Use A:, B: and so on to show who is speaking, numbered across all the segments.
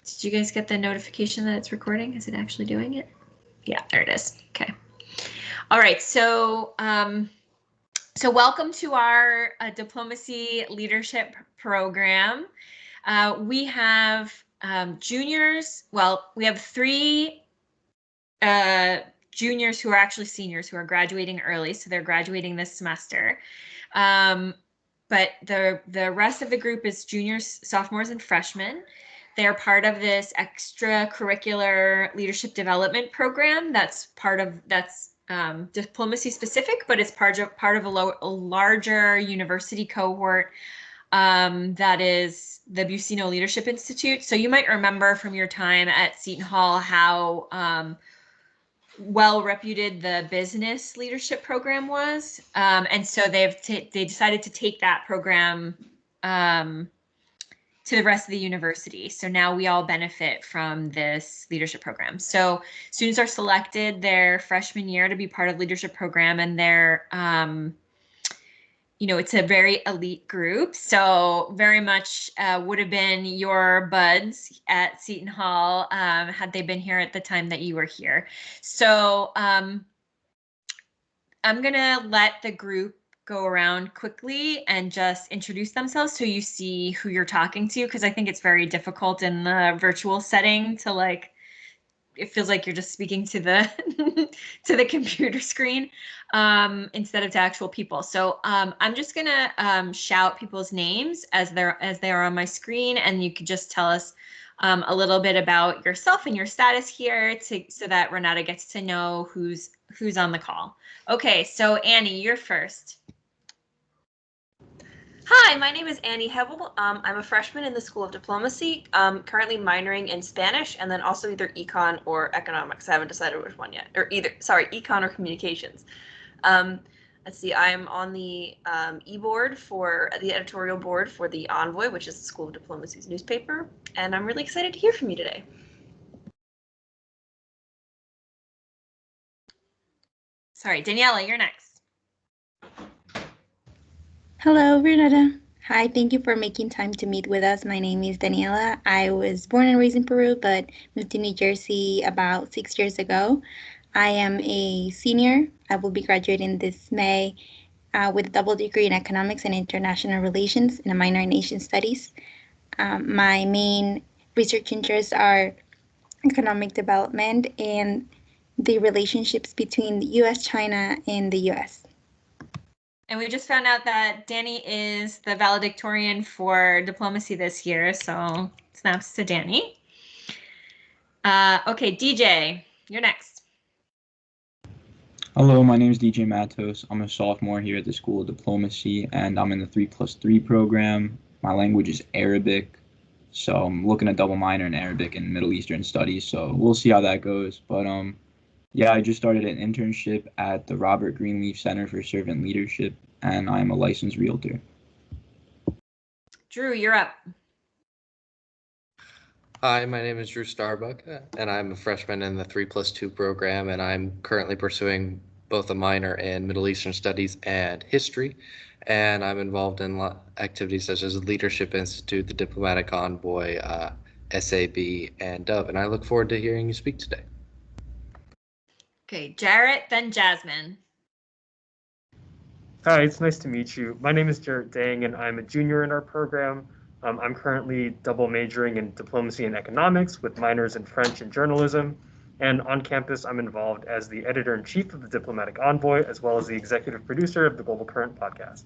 A: Did you guys get the notification that it's recording? Is it actually doing it? Yeah, there it is. Okay. All right. So, so welcome to our Diplomacy Leadership Program. We have juniors. Well, we have 3 juniors who are actually seniors who are graduating early. So they're graduating this semester. But the rest of the group is juniors, sophomores, and freshmen. They're part of this extracurricular leadership development program that's diplomacy specific, but it's part of a larger university cohort that is the Buccino Leadership Institute. So you might remember from your time at Seton Hall how well reputed the business leadership program was, and so they decided to take that program to the rest of the university. So now we all benefit from this leadership program. So students are selected their freshman year to be part of the leadership program, and they're it's a very elite group. So very much would have been your buds at Seton Hall had they been here at the time that you were here. So I'm going to let the group go around quickly and just introduce themselves so you see who you're talking to, because I think it's very difficult in the virtual setting to it feels like you're just speaking to the to the computer screen instead of to actual people. So I'm just gonna shout people's names as they are on my screen, and you could just tell us a little bit about yourself and your status here so that Renata gets to know who's on the call. Okay, so Annie, you're first.
B: Hi, my name is Annie Hevel. I'm a freshman in the School of Diplomacy, currently minoring in Spanish and then also either econ or economics. I haven't decided which one yet, or econ or communications. Let's see, I'm on the e-board for the editorial board for the Envoy, which is the School of Diplomacy's newspaper, and I'm really excited to hear from you today.
A: Sorry, Daniela, you're next.
C: Hello, Renata. Hi, thank you for making time to meet with us. My name is Daniela. I was born and raised in Peru, but moved to New Jersey about 6 years ago. I am a senior. I will be graduating this May with a double degree in economics and international relations and a minor in Asian studies. My main research interests are economic development and the relationships between the U.S., China, and the U.S.
A: And we just found out that Danny is the valedictorian for diplomacy this year, so snaps to Danny. Okay, DJ, you're next.
D: Hello, my name is DJ Matos. I'm a sophomore here at the School of Diplomacy, and I'm in the 3+3 program. My language is Arabic, so I'm looking at double minor in Arabic and Middle Eastern Studies, so we'll see how that goes. But yeah, I just started an internship at the Robert Greenleaf Center for Servant Leadership, and I'm a licensed realtor.
A: Drew, you're up.
E: Hi, my name is Drew Starbuck, and I'm a freshman in the 3+2 program, and I'm currently pursuing both a minor in Middle Eastern Studies and History, and I'm involved in activities such as the Leadership Institute, the Diplomatic Envoy, SAB, and Dove, and I look forward to hearing you speak today.
A: Okay, Jarrett, then Jasmine.
F: Hi, it's nice to meet you. My name is Jarrett Dang, and I'm a junior in our program. I'm currently double majoring in diplomacy and economics with minors in French and journalism. And on campus, I'm involved as the editor-in-chief of the Diplomatic Envoy, as well as the executive producer of the Global Current podcast.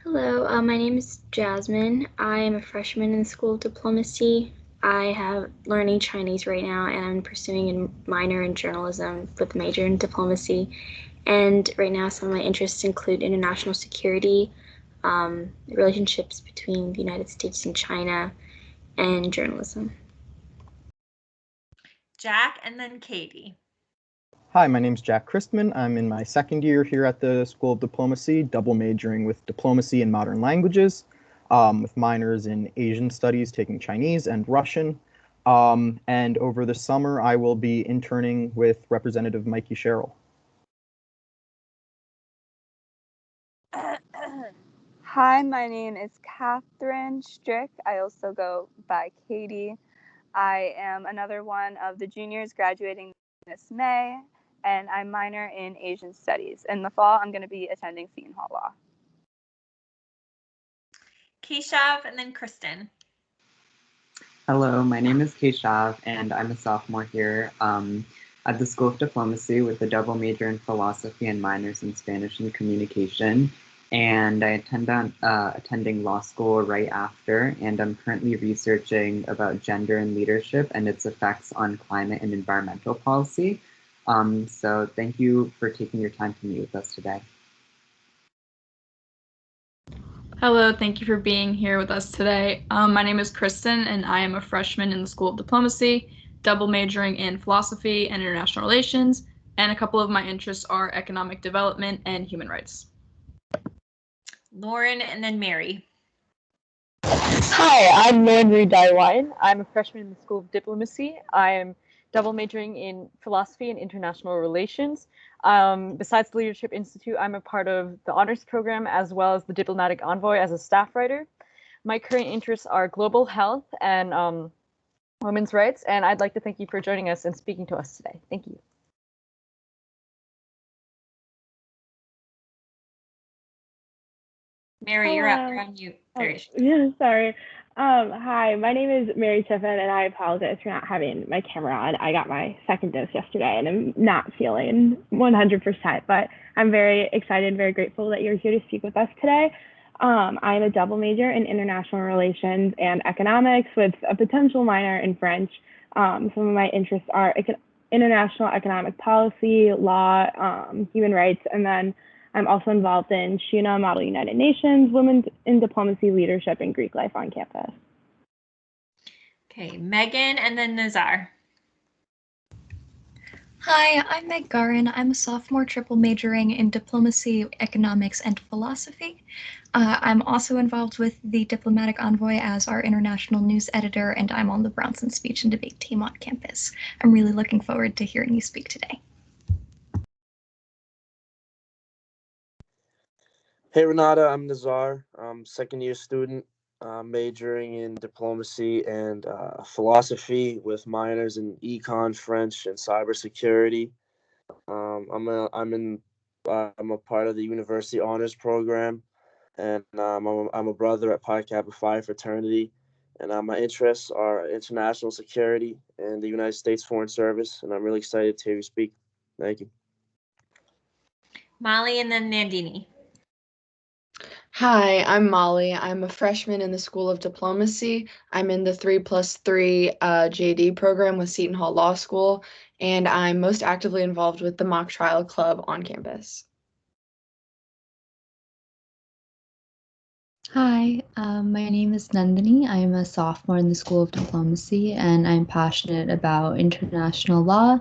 G: Hello, my name is Jasmine. I am a freshman in the School of Diplomacy. I have learning Chinese right now, and I'm pursuing a minor in journalism with a major in diplomacy. And right now, some of my interests include international security, relationships between the United States and China, and journalism.
A: Jack, and then Katie.
H: Hi, my name is Jack Christman. I'm in my second year here at the School of Diplomacy, double majoring with diplomacy and modern languages, with minors in Asian studies, taking Chinese and Russian. And over the summer, I will be interning with Representative Mikey Sherrill.
I: Hi, my name is Catherine Strick. I also go by Katie. I am another one of the juniors graduating this May, and I minor in Asian Studies. In the fall, I'm going to be attending Seton Hall Law.
A: Keshav and then Kristen.
J: Hello, my name is Keshav, and I'm a sophomore here at the School of Diplomacy with a double major in philosophy and minors in Spanish and communication. And I attending law school right after, and I'm currently researching about gender and leadership and its effects on climate and environmental policy. So thank you for taking your time to meet with us today.
K: Hello, thank you for being here with us today. My name is Kristen, and I am a freshman in the School of Diplomacy, double majoring in philosophy and international relations, and a couple of my interests are economic development and human rights.
A: Lauren and then Mary.
L: Hi, I'm Lauren Rue Daiwine. I'm a freshman in the School of Diplomacy. I am double majoring in philosophy and international relations. Besides the Leadership Institute, I'm a part of the honors program as well as the Diplomatic Envoy as a staff writer. My current interests are global health and women's rights, and I'd like to thank you for joining us and speaking to us today. Thank you.
A: Mary, you're up. You're on mute. There you go.
M: Yeah, sorry. Hi, my name is Mary Tiffin, and I apologize for not having my camera on. I got my second dose yesterday, and I'm not feeling 100%, but I'm very excited, very grateful that you're here to speak with us today. I'm a double major in international relations and economics with a potential minor in French. Some of my interests are international economic policy, law, human rights, and then I'm also involved in SHUNA, Model United Nations, Women in Diplomacy, Leadership, and Greek Life on campus.
A: Okay, Megan and then Nazar.
N: Hi, I'm Meg Garin. I'm a sophomore triple majoring in diplomacy, economics, and philosophy. I'm also involved with the Diplomatic Envoy as our international news editor, and I'm on the Brownson speech and debate team on campus. I'm really looking forward to hearing you speak today.
O: Hey Renata, I'm Nazar. I'm second year student, majoring in diplomacy and philosophy with minors in econ, French, and cybersecurity. I'm a part of the university honors program, and I'm a brother at Pi Kappa Phi fraternity. And my interests are international security and the United States Foreign Service, and I'm really excited to hear you speak. Thank you.
A: Molly and then Nandini.
P: Hi, I'm Molly. I'm a freshman in the School of Diplomacy. I'm in the 3+3 JD program with Seton Hall Law School, and I'm most actively involved with the Mock Trial Club on campus.
Q: Hi, my name is Nandini. I am a sophomore in the School of Diplomacy, and I'm passionate about international law,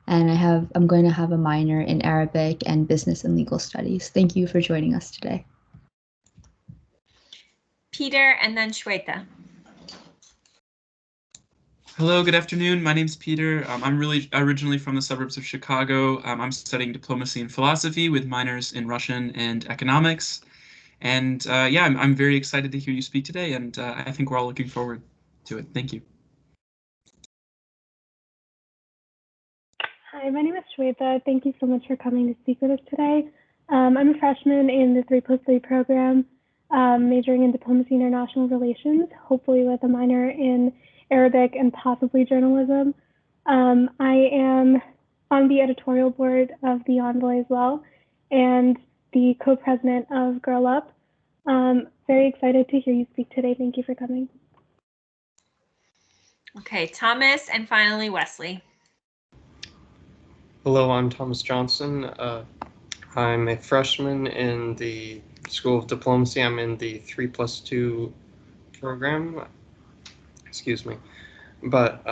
Q: and I'm going to have a minor in Arabic and Business and Legal Studies. Thank you for joining us today.
A: Peter and then Shweta.
R: Hello, good afternoon. My name's Peter. I'm originally from the suburbs of Chicago. I'm studying diplomacy and philosophy with minors in Russian and economics. And yeah, I'm very excited to hear you speak today, and I think we're all looking forward to it. Thank you.
M: Hi, my name is Shweta. Thank you so much for coming to speak with us today. I'm a freshman in the 3+3 program, majoring in diplomacy and international relations, hopefully with a minor in Arabic and possibly journalism. I am on the editorial board of the Envoy as well, and the co-president of Girl Up. Very excited to hear you speak today. Thank you for coming.
A: Okay, Thomas and finally Wesley.
S: Hello, I'm Thomas Johnson. I'm a freshman in the School of Diplomacy. I'm in the 3+2 program. Excuse me. But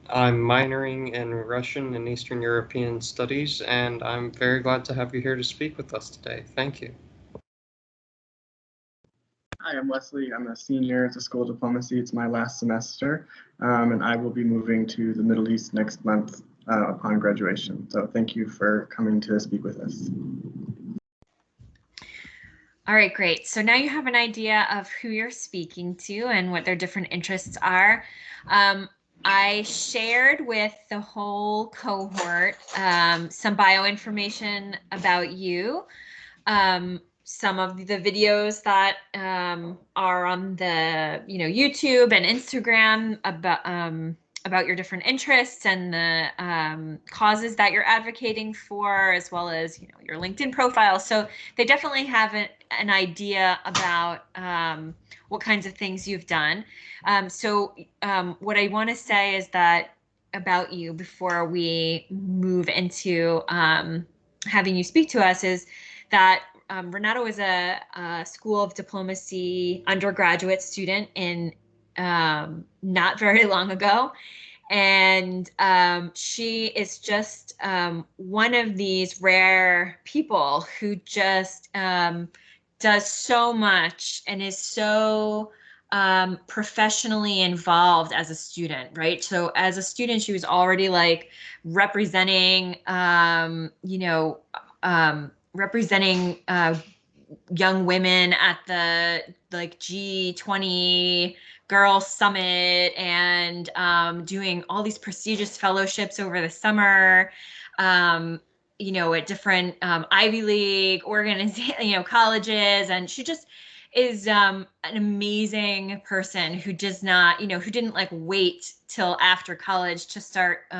S: I'm minoring in Russian and Eastern European Studies, and I'm very glad to have you here to speak with us today. Thank you.
T: Hi, I'm Wesley. I'm a senior at the School of Diplomacy. It's my last semester, and I will be moving to the Middle East next month upon graduation. So thank you for coming to speak with us.
A: All right, great. So now you have an idea of who you're speaking to and what their different interests are. I shared with the whole cohort some bio information about you. Some of the videos that are on the YouTube and Instagram about your different interests and the causes that you're advocating for, as well as your LinkedIn profile. So they definitely have an idea about what kinds of things you've done. So what I want to say is that about you before we move into having you speak to us is that Renata was a School of Diplomacy undergraduate student in not very long ago. And she is just one of these rare people who just does so much and is so professionally involved as a student, right? So as a student, she was already like representing, representing young women at the like G20 Girls Summit and doing all these prestigious fellowships over the summer, at different Ivy League colleges. And she just is an amazing person who does not, who didn't like wait till after college to start,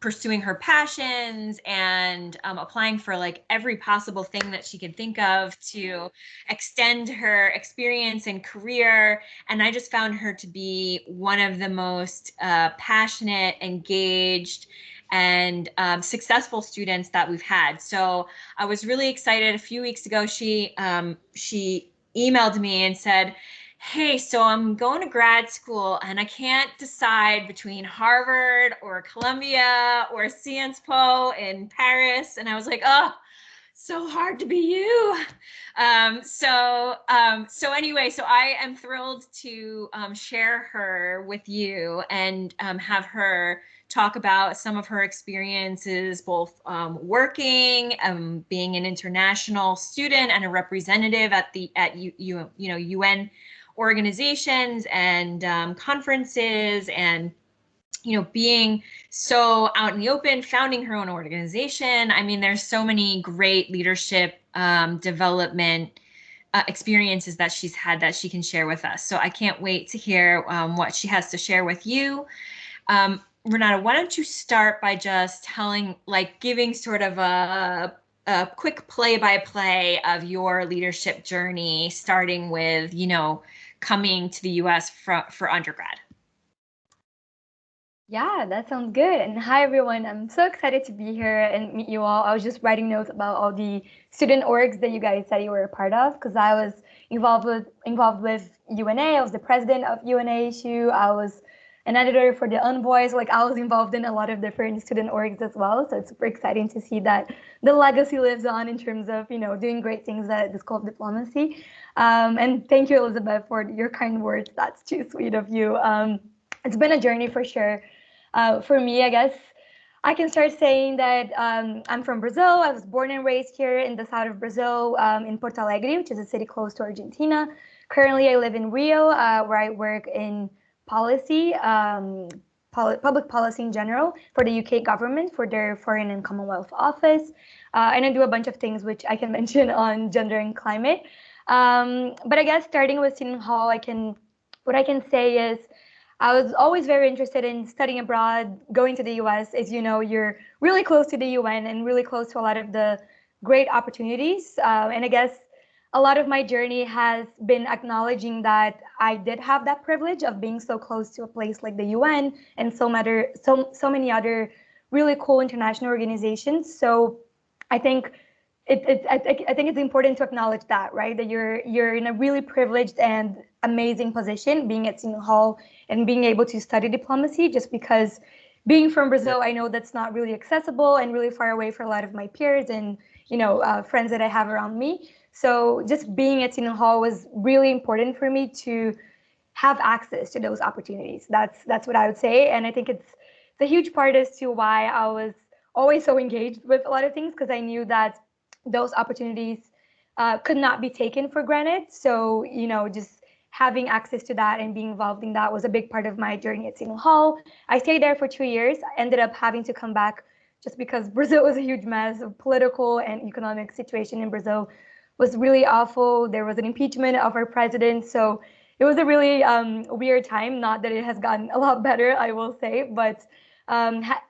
A: pursuing her passions and applying for like every possible thing that she could think of to extend her experience and career. And I just found her to be one of the most passionate, engaged, and successful students that we've had. So I was really excited. A few weeks ago, she emailed me and said, hey, so I'm going to grad school and I can't decide between Harvard or Columbia or Sciences Po in Paris. And I was like, oh, so hard to be you. So anyway, so I am thrilled to share her with you and have her talk about some of her experiences, both working, being an international student and a representative at UN organizations and conferences, and being so out in the open, founding her own organization. I mean, there's so many great leadership development experiences that she's had that she can share with us. So I can't wait to hear what she has to share with you. Renata, why don't you start by just giving sort of a quick play-by-play of your leadership journey, starting with, coming to the US for undergrad.
U: Yeah, that sounds good. And hi, everyone. I'm so excited to be here and meet you all. I was just writing notes about all the student orgs that you guys said you were a part of, because I was involved with UNA. I was the president of UNA issue. I was an editor for the Envoys. Like, I was involved in a lot of different student orgs as well. So it's super exciting to see that the legacy lives on in terms of, doing great things at the School of Diplomacy. And thank you, Elizabeth, for your kind words. That's too sweet of you. It's been a journey for sure. For me, I guess I can start saying that I'm from Brazil. I was born and raised here in the south of Brazil, in Porto Alegre, which is a city close to Argentina. Currently, I live in Rio, where I work in policy, public policy in general, for the UK government, for their Foreign and Commonwealth Office. And I do a bunch of things which I can mention on gender and climate. But I guess starting with Seton Hall, what I can say is, I was always very interested in studying abroad, going to the US. As you know, you're really close to the UN and really close to a lot of the great opportunities. And I guess a lot of my journey has been acknowledging that I did have that privilege of being so close to a place like the UN and so many other really cool international organizations. So I think I think it's important to acknowledge that, right? That you're in a really privileged and amazing position, being at Seton Hall and being able to study diplomacy. Just because being from Brazil, I know that's not really accessible and really far away for a lot of my peers and friends that I have around me. So just being at Seton Hall was really important for me to have access to those opportunities. That's what I would say, and I think it's a huge part as to why I was always so engaged with a lot of things, because I knew that those opportunities could not be taken for granted. So, just having access to that and being involved in that was a big part of my journey at Seton Hall. I stayed there for 2 years. I ended up having to come back just because Brazil was a huge mess. The political and economic situation in Brazil was really awful. There was an impeachment of our president. So it was a really weird time. Not that it has gotten a lot better, I will say, but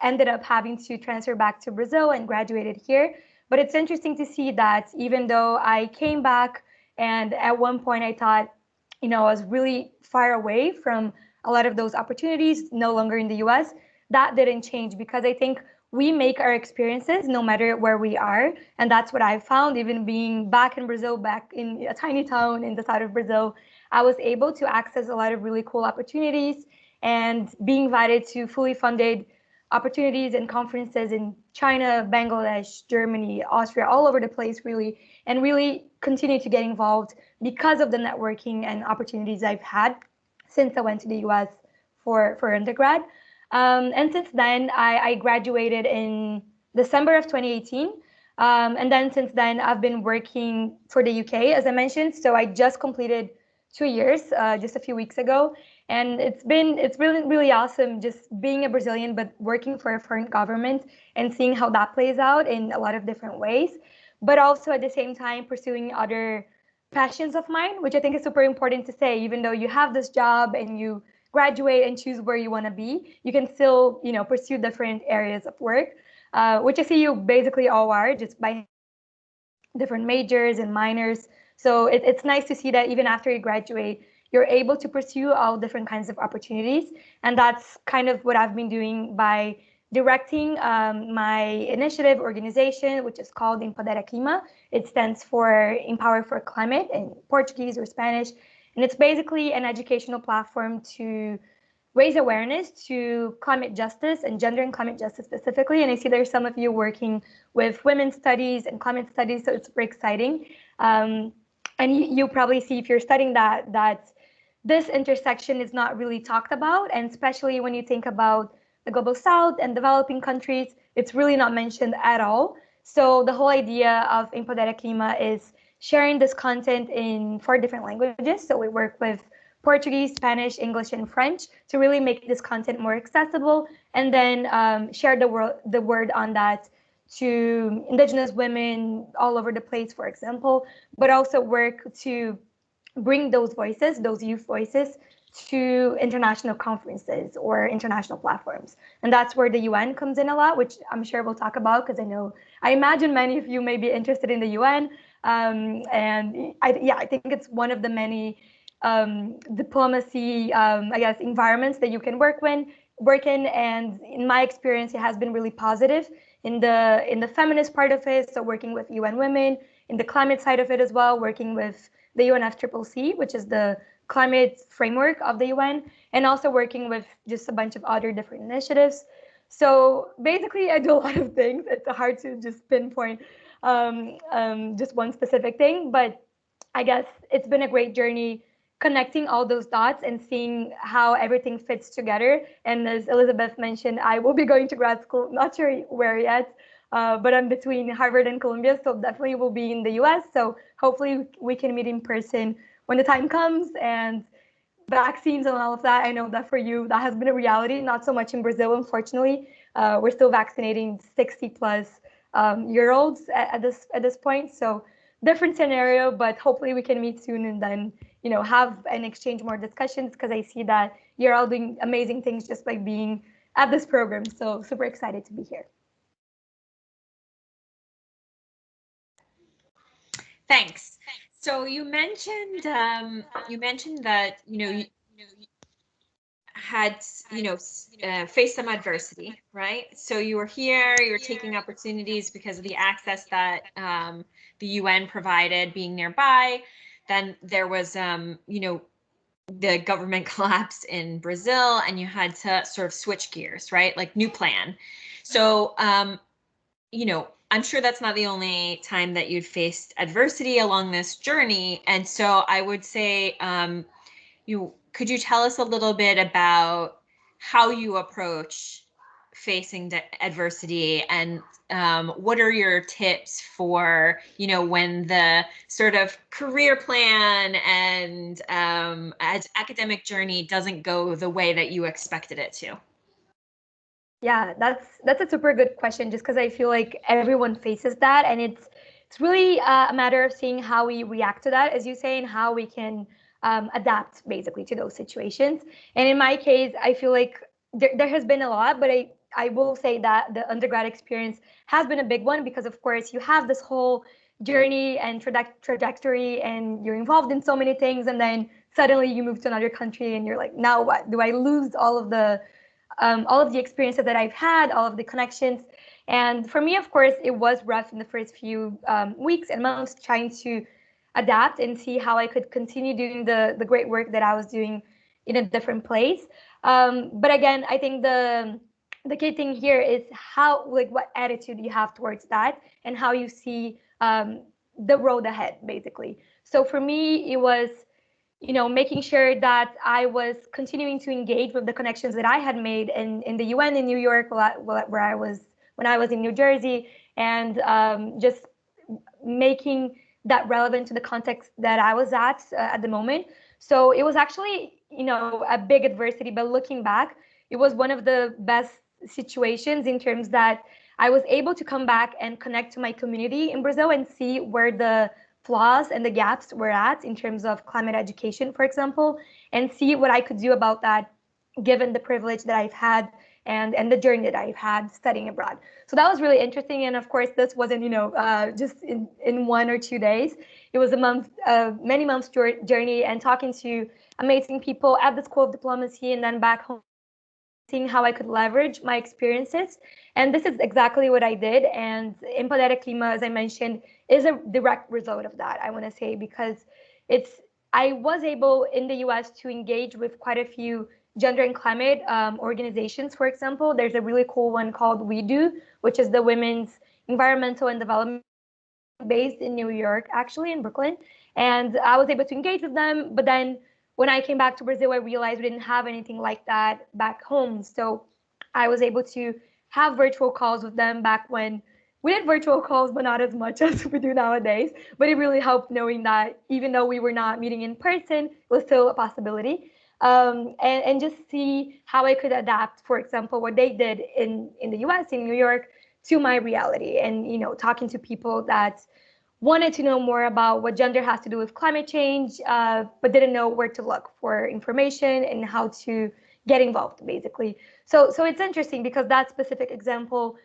U: ended up having to transfer back to Brazil and graduated here. But it's interesting to see that even though I came back and at one point I thought, I was really far away from a lot of those opportunities, no longer in the US, that didn't change because I think we make our experiences no matter where we are. And that's what I found, even being back in Brazil, back in a tiny town in the south of Brazil, I was able to access a lot of really cool opportunities and being invited to fully funded opportunities and conferences in China, Bangladesh, Germany, Austria, all over the place, really, and really continue to get involved because of the networking and opportunities I've had since I went to the US for undergrad. And since then, I graduated in December of 2018. And then since then, I've been working for the UK, as I mentioned. So I just completed 2 years just a few weeks ago. And it's really, really awesome just being a Brazilian, but working for a foreign government and seeing how that plays out in a lot of different ways. But also at the same time, pursuing other passions of mine, which I think is super important to say, even though you have this job and you graduate and choose where you want to be, you can still, pursue different areas of work, which I see you basically all are just by different majors and minors. So it's nice to see that even after you graduate, you're able to pursue all different kinds of opportunities. And that's kind of what I've been doing by directing my initiative organization, which is called Empodera Clima. It stands for Empower for Climate in Portuguese or Spanish. And it's basically an educational platform to raise awareness to climate justice and gender and climate justice specifically. And I see there's some of you working with women's studies and climate studies, so it's super exciting. And you probably see if you're studying that this intersection is not really talked about. And especially when you think about the global south and developing countries, it's really not mentioned at all. So the whole idea of Empodera Clima is sharing this content in 4 different languages. So we work with Portuguese, Spanish, English, and French to really make this content more accessible, and then share the word on that to Indigenous women all over the place, for example, but also work to bring those voices, those youth voices, to international conferences or international platforms. And that's where the UN comes in a lot, which I'm sure we'll talk about because I imagine many of you may be interested in the UN. And I think it's one of the many diplomacy, environments that you can work in. And in my experience, it has been really positive in the feminist part of it. So working with UN Women, in the climate side of it as well, working with the UNFCCC, which is the climate framework of the UN, and also working with just a bunch of other different initiatives. So basically, I do a lot of things. It's hard to just pinpoint just one specific thing, but I guess it's been a great journey connecting all those dots and seeing how everything fits together. And as Elizabeth mentioned, I will be going to grad school, not sure where yet, but I'm between Harvard and Columbia, so definitely will be in the US. So hopefully we can meet in person when the time comes. And vaccines and all of that, I know that for you, that has been a reality, not so much in Brazil, unfortunately. We're still vaccinating 60 plus year olds at this point. So different scenario, but hopefully we can meet soon and then, have and exchange more discussions, because I see that you're all doing amazing things just by being at this program. So super excited to be here.
A: Thanks. So you mentioned that you had faced some adversity, right? So you were here, you're taking opportunities because of the access that the UN provided, being nearby. Then there was the government collapse in Brazil, and you had to sort of switch gears, right? Like new plan. So I'm sure that's not the only time that you'd faced adversity along this journey. And so I would say, could you tell us a little bit about how you approach facing adversity, and what are your tips for, when the sort of career plan and academic journey doesn't go the way that you expected it to?
U: Yeah, that's a super good question, just because I feel like everyone faces that, and it's really a matter of seeing how we react to that, as you say, and how we can adapt basically to those situations. And in my case, I feel like there has been a lot, but I will say that the undergrad experience has been a big one, because of course you have this whole journey and trajectory, and you're involved in so many things, and then suddenly you move to another country and you're like, now what? Do I lose all of the experiences that I've had, all of the connections? And for me, of course, it was rough in the first few weeks and months, trying to adapt and see how I could continue doing the great work that I was doing in a different place. But again, I think the key thing here is what attitude you have towards that, and how you see the road ahead, basically. So for me, it was making sure that I was continuing to engage with the connections that I had made in the UN in New York, where I was when I was in New Jersey, and just making that relevant to the context that I was at the moment. So it was actually, a big adversity, but looking back, it was one of the best situations, in terms that I was able to come back and connect to my community in Brazil and see where the flaws and the gaps were at in terms of climate education, for example, and see what I could do about that, given the privilege that I've had and the journey that I've had studying abroad. So that was really interesting. And of course, this wasn't, just in 1 or 2 days. It was many months journey, and talking to amazing people at the School of Diplomacy and then back home, seeing how I could leverage my experiences. And this is exactly what I did. And Empodered Clima, as I mentioned, is a direct result of that, I want to say, because I was able in the US to engage with quite a few gender and climate organizations. For example, there's a really cool one called We Do, which is the Women's Environmental and Development, based in New York, actually in Brooklyn. And I was able to engage with them. But then when I came back to Brazil, I realized we didn't have anything like that back home. So I was able to have virtual calls with them back when we did virtual calls, but not as much as we do nowadays. But it really helped knowing that even though we were not meeting in person, it was still a possibility. And just see how I could adapt, for example, what they did in the US, in New York, to my reality. And, talking to people that wanted to know more about what gender has to do with climate change, but didn't know where to look for information and how to get involved, basically. So it's interesting, because that specific example,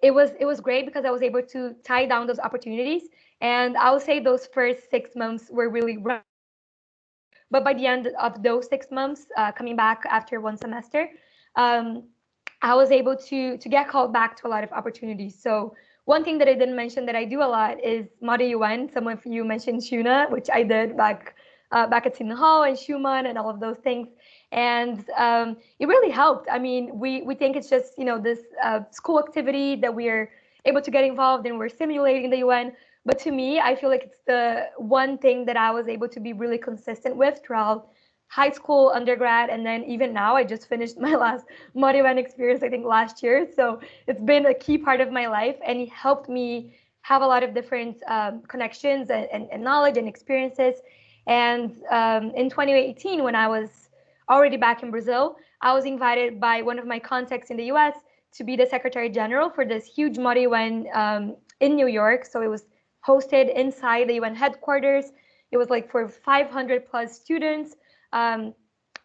U: it was great, because I was able to tie down those opportunities. And I would say those first 6 months were really rough. But by the end of those 6 months, coming back after 1 semester, I was able to get called back to a lot of opportunities. So one thing that I didn't mention that I do a lot is Mother UN. Some of you mentioned Shuna, which I did back at Seton Hall and Schumann and all of those things. And it really helped. I mean, we think it's just, this school activity that we're able to get involved in, we're simulating the UN. But to me, I feel like it's the one thing that I was able to be really consistent with throughout high school, undergrad, and then even now. I just finished my last Mother UN experience, I think, last year. So it's been a key part of my life, and it helped me have a lot of different connections and knowledge and experiences. And in 2018, when I was already back in Brazil, I was invited by one of my contacts in the US to be the Secretary General for this huge Mother UN in New York. So it was hosted inside the UN headquarters. It was like for 500 plus students. And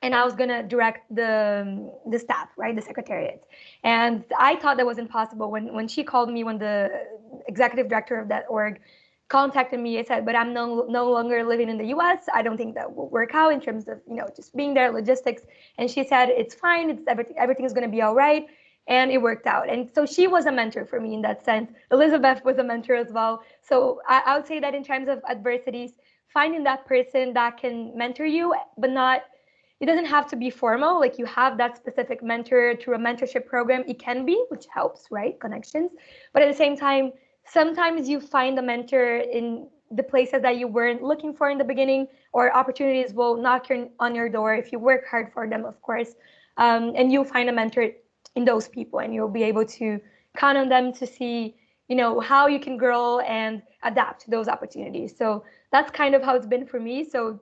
U: I was gonna direct the staff, right, the secretariat. And I thought that was impossible. When she called me, when the executive director of that org contacted me, I said, but I'm no longer living in the US. I don't think that will work out in terms of, just being there, logistics. And she said, it's fine, everything is gonna be all right. And it worked out. And so she was a mentor for me in that sense. Elizabeth was a mentor as well. So I would say that in terms of adversities, finding that person that can mentor you, but it doesn't have to be formal. Like, you have that specific mentor through a mentorship program. It can be, which helps, right? Connections. But at the same time, sometimes you find the mentor in the places that you weren't looking for in the beginning, or opportunities will knock on your door if you work hard for them, of course. And you'll find a mentor in those people, and you'll be able to count on them to see, how you can grow and adapt to those opportunities. So that's kind of how it's been for me. So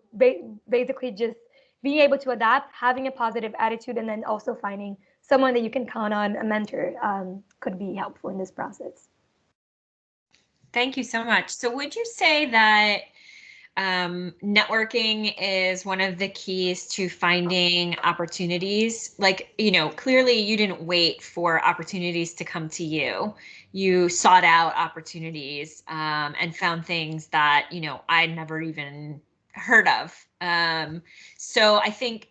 U: basically just being able to adapt, having a positive attitude, and then also finding someone that you can count on, a mentor, could be helpful in this process.
A: Thank you so much. So would you say that networking is one of the keys to finding opportunities? Like, clearly you didn't wait for opportunities to come to you. You sought out opportunities and found things that, I'd never even heard of. So I think,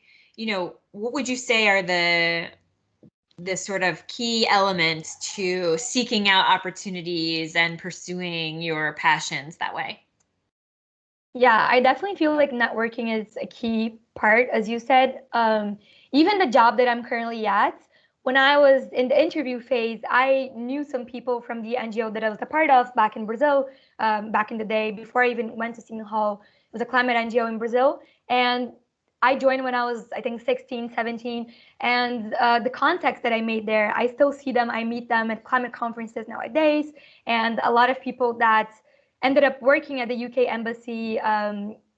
A: what would you say are the sort of key elements to seeking out opportunities and pursuing your passions that way?
U: Yeah, I definitely feel like networking is a key part, as you said. Even the job that I'm currently at, when I was in the interview phase, I knew some people from the NGO that I was a part of back in Brazil, back in the day, before I even went to Seton Hall. It was a climate NGO in Brazil. And I joined when I was, I think, 16, 17. And the contacts that I made there, I still see them. I meet them at climate conferences nowadays. And a lot of people that ended up working at the UK embassy,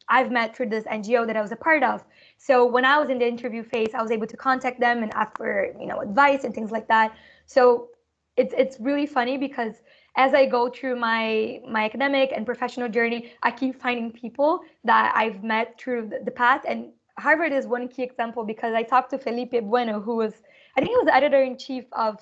U: I've met through this NGO that I was a part of. So when I was in the interview phase, I was able to contact them and ask for, advice and things like that. So it's really funny because as I go through my academic and professional journey, I keep finding people that I've met through the path. And Harvard is one key example because I talked to Felipe Bueno, who was, I think he was the editor-in-chief of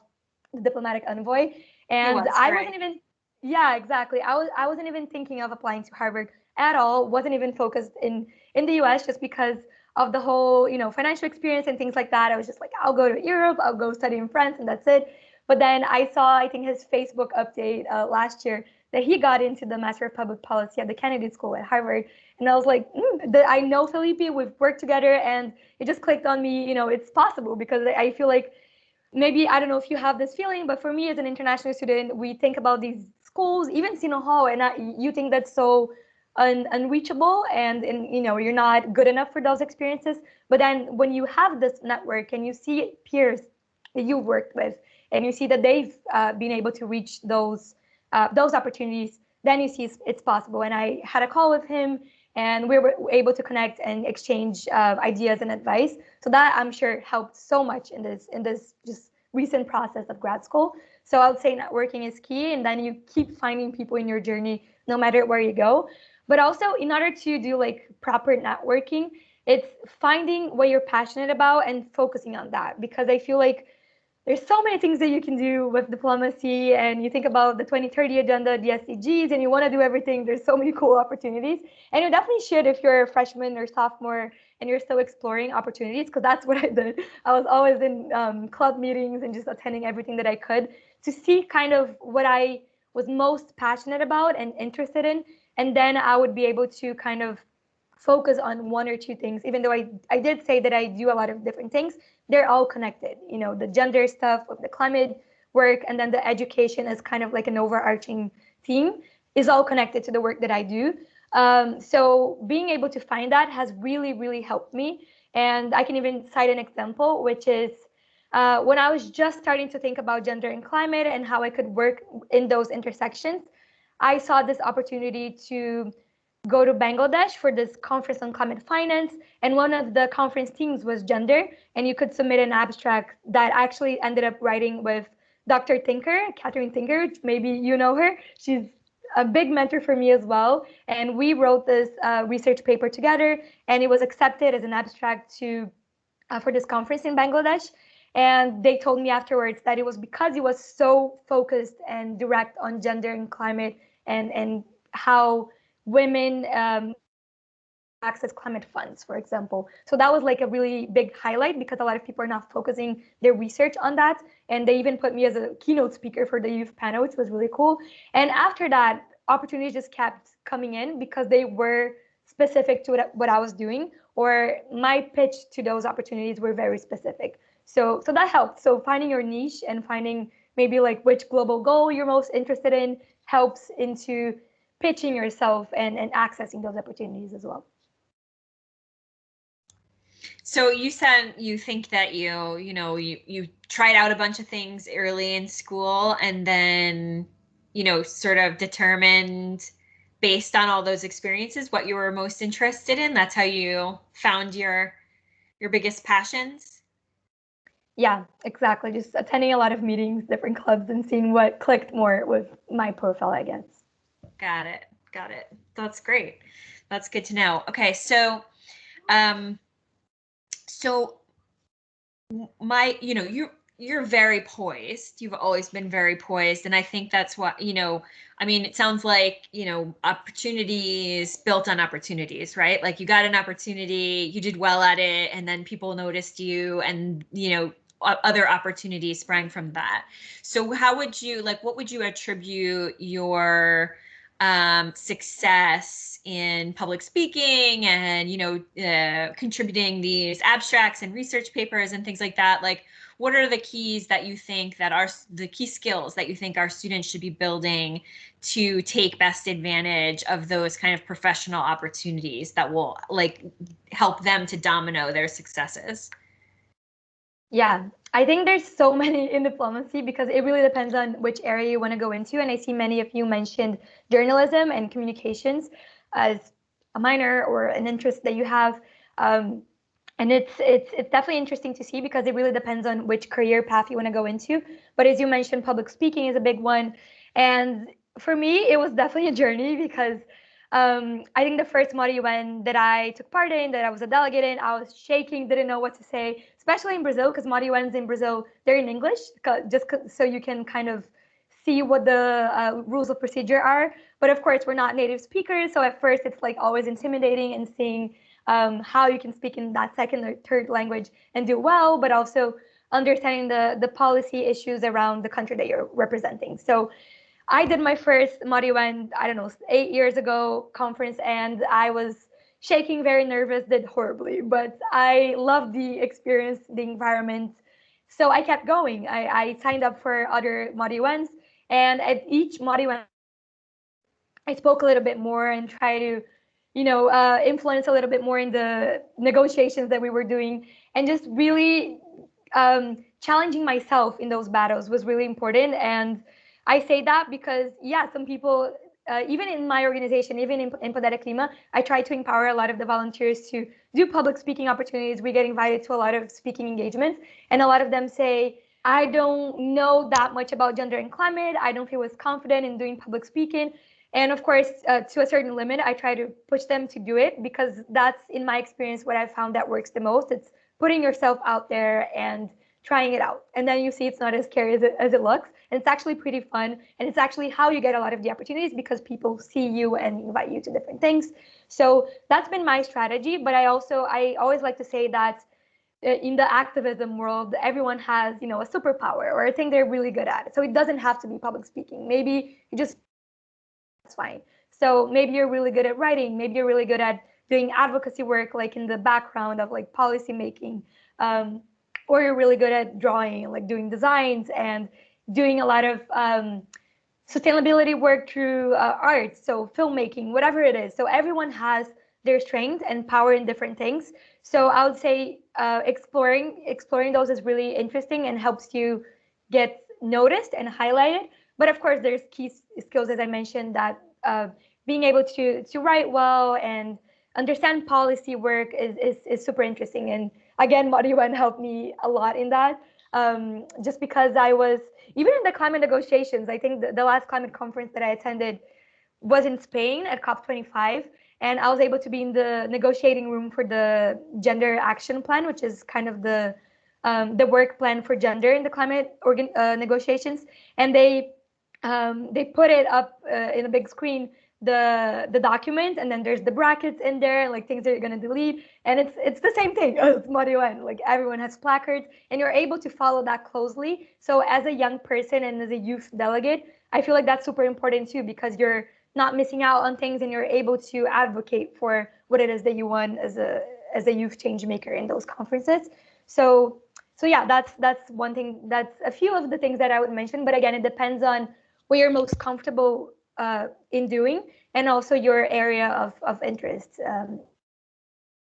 U: the Diplomatic Envoy. And I wasn't even, yeah, exactly. I wasn't even thinking of applying to Harvard at all. Wasn't even focused in the US just because of the whole, financial experience and things like that. I was just like, I'll go to Europe, I'll go study in France, and that's it. But then I saw, I think, his Facebook update last year that he got into the Master of Public Policy at the Kennedy School at Harvard. And I was like, I know Felipe, we've worked together, and it just clicked on me, it's possible, because I feel like maybe, I don't know if you have this feeling, but for me as an international student, we think about these schools, even Seton Hall, and you think that's so unreachable, and you're not good enough for those experiences. But then when you have this network and you see peers that you've worked with, and you see that they've been able to reach those opportunities, then you see it's possible. And I had a call with him, and we were able to connect and exchange ideas and advice. So that, I'm sure, helped so much in this just recent process of grad school. So I would say networking is key, and then you keep finding people in your journey, no matter where you go. But also, in order to do like proper networking, it's finding what you're passionate about and focusing on that. Because I feel like there's so many things that you can do with diplomacy, and you think about the 2030 agenda, the SDGs, and you want to do everything. There's so many cool opportunities, and you definitely should if you're a freshman or sophomore and you're still exploring opportunities, because that's what I did. I was always in club meetings and just attending everything that I could to see kind of what I was most passionate about and interested in, and then I would be able to kind of focus on one or two things. Even though I did say that I do a lot of different things, they're all connected. The gender stuff with the climate work, and then the education as kind of like an overarching theme, is all connected to the work that I do. So being able to find that has really, really helped me. And I can even cite an example, which is when I was just starting to think about gender and climate and how I could work in those intersections, I saw this opportunity to go to Bangladesh for this conference on climate finance. And one of the conference themes was gender. And you could submit an abstract that I actually ended up writing with Dr. Tinker, Catherine Tinker. Maybe you know her. She's a big mentor for me as well. And we wrote this research paper together, and it was accepted as an abstract for this conference in Bangladesh. And they told me afterwards that it was because it was so focused and direct on gender and climate, and how women access climate funds, for example. So that was like a really big highlight, because a lot of people are not focusing their research on that. And they even put me as a keynote speaker for the youth panel, which was really cool. And after that, opportunities just kept coming in because they were specific to what I was doing, or my pitch to those opportunities were very specific. So that helped. So finding your niche and finding maybe like which global goal you're most interested in helps into pitching yourself and accessing those opportunities as well.
A: So you said you think that you tried out a bunch of things early in school and then, sort of determined based on all those experiences what you were most interested in. That's how you found your biggest passions.
U: Yeah, exactly. Just attending a lot of meetings, different clubs, and seeing what clicked more with my profile, I guess.
A: Got it. That's great. That's good to know. Okay, so so you're very poised. You've always been very poised, and I think that's what, it sounds like, opportunities built on opportunities, right? Like you got an opportunity, you did well at it, and then people noticed you, and other opportunities sprang from that. So how would you what would you attribute your success in public speaking and contributing these abstracts and research papers and things like that? Like, what are the keys that you think that are the key skills that you think our students should be building to take best advantage of those kind of professional opportunities that will help them to domino their successes?
U: Yeah, I think there's so many in diplomacy because it really depends on which area you want to go into. And I see many of you mentioned journalism and communications as a minor or an interest that you have. And it's definitely interesting to see because it really depends on which career path you want to go into. But as you mentioned, public speaking is a big one. And for me, it was definitely a journey because I think the first ModUN that I took part in, that I was a delegate in, I was shaking, didn't know what to say, especially in Brazil, because ModUNs in Brazil, they're in English, so you can kind of see what the rules of procedure are. But of course, we're not native speakers, so at first it's always intimidating and seeing how you can speak in that second or third language and do well, but also understanding the policy issues around the country that you're representing. So I did my first ModUN, I don't know, 8 years ago conference, and I was shaking, very nervous, did horribly, but I loved the experience, the environment. So I kept going. I signed up for other ModUNs, and at each ModUN, I spoke a little bit more and try to, influence a little bit more in the negotiations that we were doing, and just really challenging myself in those battles was really important. And I say that because, some people, even in my organization, even in Poder Clima, I try to empower a lot of the volunteers to do public speaking opportunities. We get invited to a lot of speaking engagements, and a lot of them say, I don't know that much about gender and climate. I don't feel as confident in doing public speaking. And of course, to a certain limit, I try to push them to do it because that's, in my experience, what I've found that works the most. It's putting yourself out there and trying it out. And then you see it's not as scary as it looks. And it's actually pretty fun. And it's actually how you get a lot of the opportunities because people see you and invite you to different things. So that's been my strategy. But I always like to say that in the activism world, everyone has, a superpower or a thing they're really good at. So it doesn't have to be public speaking. Maybe you just, that's fine. So maybe you're really good at writing. Maybe you're really good at doing advocacy work, in the background of policy making. Or you're really good at drawing, doing designs and doing a lot of sustainability work through art, so filmmaking, whatever it is. So everyone has their strength and power in different things. So I would say exploring those is really interesting and helps you get noticed and highlighted. But of course, there's key skills, as I mentioned, that being able to write well and understand policy work is super interesting. And again, ModUN helped me a lot in that. Just because I was, even in the climate negotiations, I think the last climate conference that I attended was in Spain at COP25. And I was able to be in the negotiating room for the gender action plan, which is kind of the work plan for gender in the climate negotiations. And they put it up in a big screen, the document, and then there's the brackets in there, things that you're going to delete, and it's the same thing as ModUN. Everyone has placards, and you're able to follow that closely. So as a young person and as a youth delegate, I feel like that's super important too, because you're not missing out on things, and you're able to advocate for what it is that you want as a youth change maker in those conferences. So yeah, that's one thing. That's a few of the things that I would mention, but again, it depends on what you're most comfortable in doing, and also your area of interest.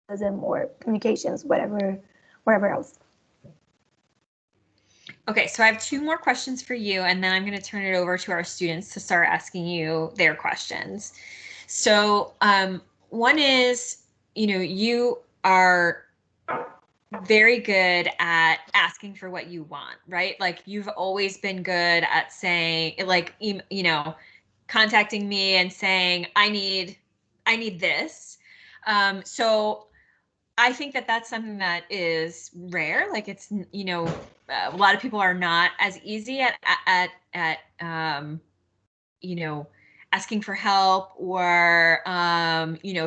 U: or communications, wherever else.
A: Okay, so I have 2 more questions for you, and then I'm going to turn it over to our students to start asking you their questions. So one is, you are very good at asking for what you want, right? Like you've always been good at saying, like, contacting me and saying, I need this. So I think that that's something that is rare. Like it's, a lot of people are not as easy at asking for help or,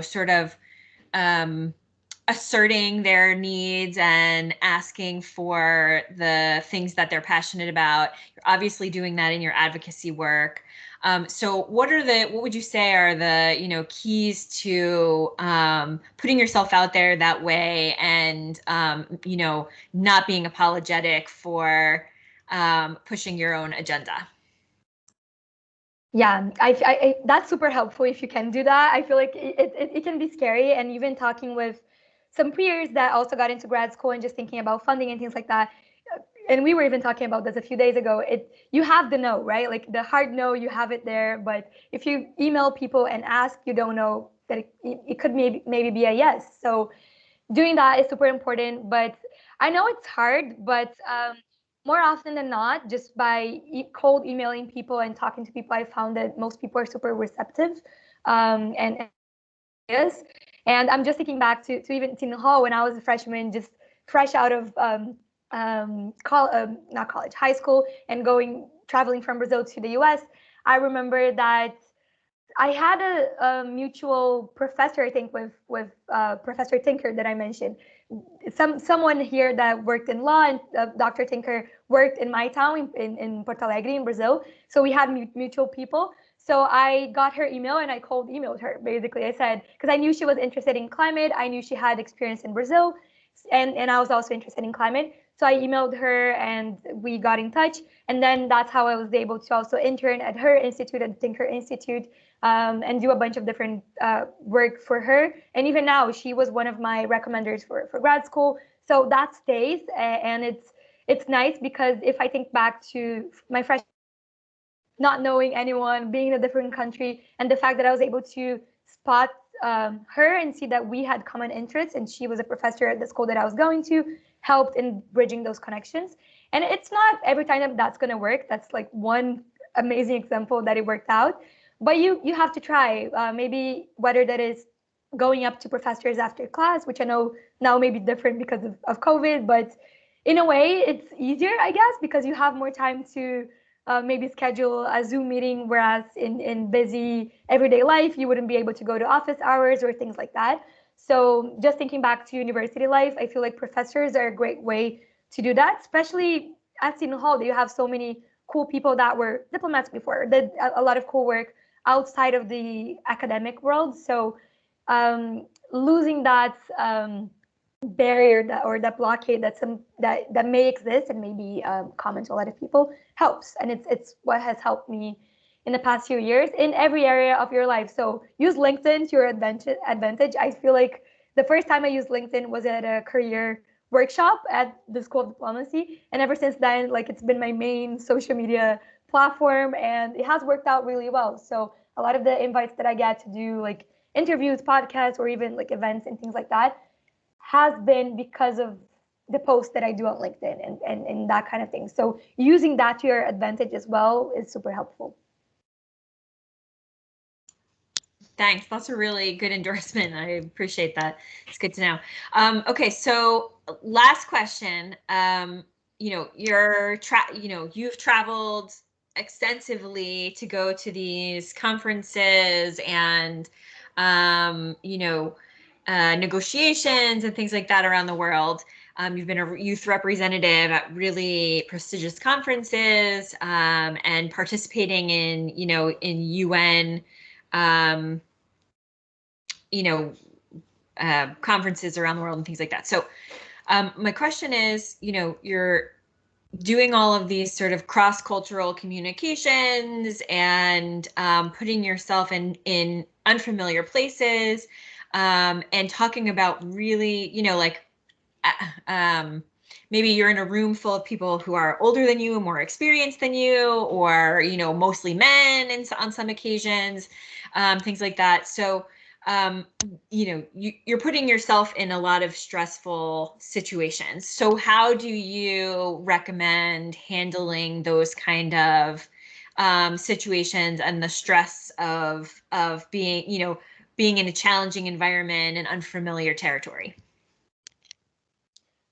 A: sort of asserting their needs and asking for the things that they're passionate about. You're obviously doing that in your advocacy work. So what would you say are the, keys to putting yourself out there that way and, not being apologetic for pushing your own agenda?
U: Yeah, I that's super helpful if you can do that. I feel like it can be scary, and even talking with some peers that also got into grad school and just thinking about funding and things like that. And we were even talking about this a few days ago. You have the no, right? Like the hard no, you have it there. But if you email people and ask, you don't know that it could maybe be a yes. So doing that is super important. But I know it's hard, but more often than not, just by cold emailing people and talking to people, I found that most people are super receptive. And yes. And I'm just thinking back to even Seton Hall when I was a freshman, just fresh out of not college, high school, and traveling from Brazil to the US. I remember that I had a mutual professor, I think, with Professor Tinker that I mentioned. Someone here that worked in law, and Dr. Tinker worked in my town in Porto Alegre in Brazil. So we had mutual people. So I got her email and I cold emailed her. Basically, I said, because I knew she was interested in climate. I knew she had experience in Brazil, and I was also interested in climate. So I emailed her and we got in touch. And then that's how I was able to also intern at her institute, at the Tinker Institute, and do a bunch of different work for her. And even now, she was one of my recommenders for grad school. So that stays, and it's nice because if I think back to my freshman, not knowing anyone, being in a different country, and the fact that I was able to spot her and see that we had common interests, and she was a professor at the school that I was going to, helped in bridging those connections. And it's not every time that that's going to work. That's like one amazing example that it worked out. But you have to try, maybe whether that is going up to professors after class, which I know now may be different because of COVID, but in a way it's easier, I guess, because you have more time to maybe schedule a Zoom meeting, whereas in busy everyday life, you wouldn't be able to go to office hours or things like that. So just thinking back to university life, I feel like professors are a great way to do that, especially at Seton Hall. You have so many cool people that were diplomats before, did a lot of cool work outside of the academic world. So losing that barrier or that blockade that may exist and may be common to a lot of people helps. And it's what has helped me in the past few years in every area of your life. So use LinkedIn to your advantage. I feel like the first time I used LinkedIn was at a career workshop at the School of Diplomacy. And ever since then, like it's been my main social media platform, and it has worked out really well. So a lot of the invites that I get to do like interviews, podcasts, or even like events and things like that has been because of the posts that I do on LinkedIn and that kind of thing. So using that to your advantage as well is super helpful.
A: Thanks. That's a really good endorsement. I appreciate that. It's good to know. Okay, so last question. You've traveled extensively to go to these conferences and negotiations and things like that around the world. You've been a youth representative at really prestigious conferences and participating in UN conferences around the world and things like that. So my question is, you're doing all of these sort of cross-cultural communications and putting yourself in unfamiliar places. and talking about really, like, maybe you're in a room full of people who are older than you, more experienced than you, or, mostly men on some occasions, things like that. So, you're putting yourself in a lot of stressful situations. So how do you recommend handling those kind of situations and the stress of being, being in a challenging environment and unfamiliar territory?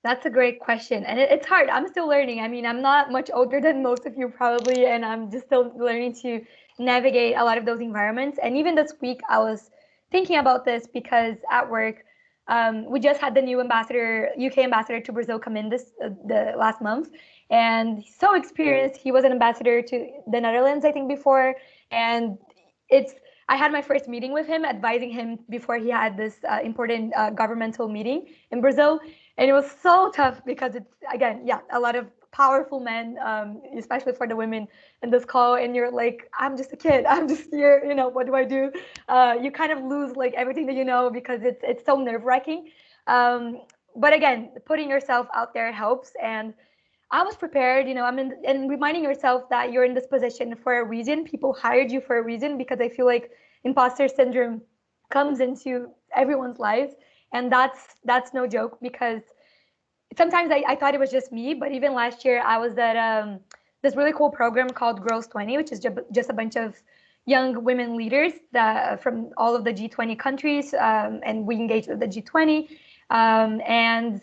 U: That's a great question. And it's hard. I'm still learning. I mean, I'm not much older than most of you probably, and I'm just still learning to navigate a lot of those environments. And even this week, I was thinking about this because at work, we just had the new UK ambassador to Brazil come in the last month. And he's so experienced. He was an ambassador to the Netherlands, I think, before. And I had my first meeting with him, advising him before he had this important governmental meeting in Brazil. And it was so tough because it's, again, yeah, a lot of powerful men, especially for the women in this call. And you're like, I'm just a kid. I'm just here. What do I do? You kind of lose like everything that you know because it's so nerve wracking. But again, putting yourself out there helps. And I was prepared, and reminding yourself that you're in this position for a reason. People hired you for a reason, because I feel like imposter syndrome comes into everyone's lives. And that's no joke, because sometimes I thought it was just me, but even last year I was at this really cool program called Girls 20, which is just a bunch of young women leaders from all of the G20 countries, and we engaged with the G20. And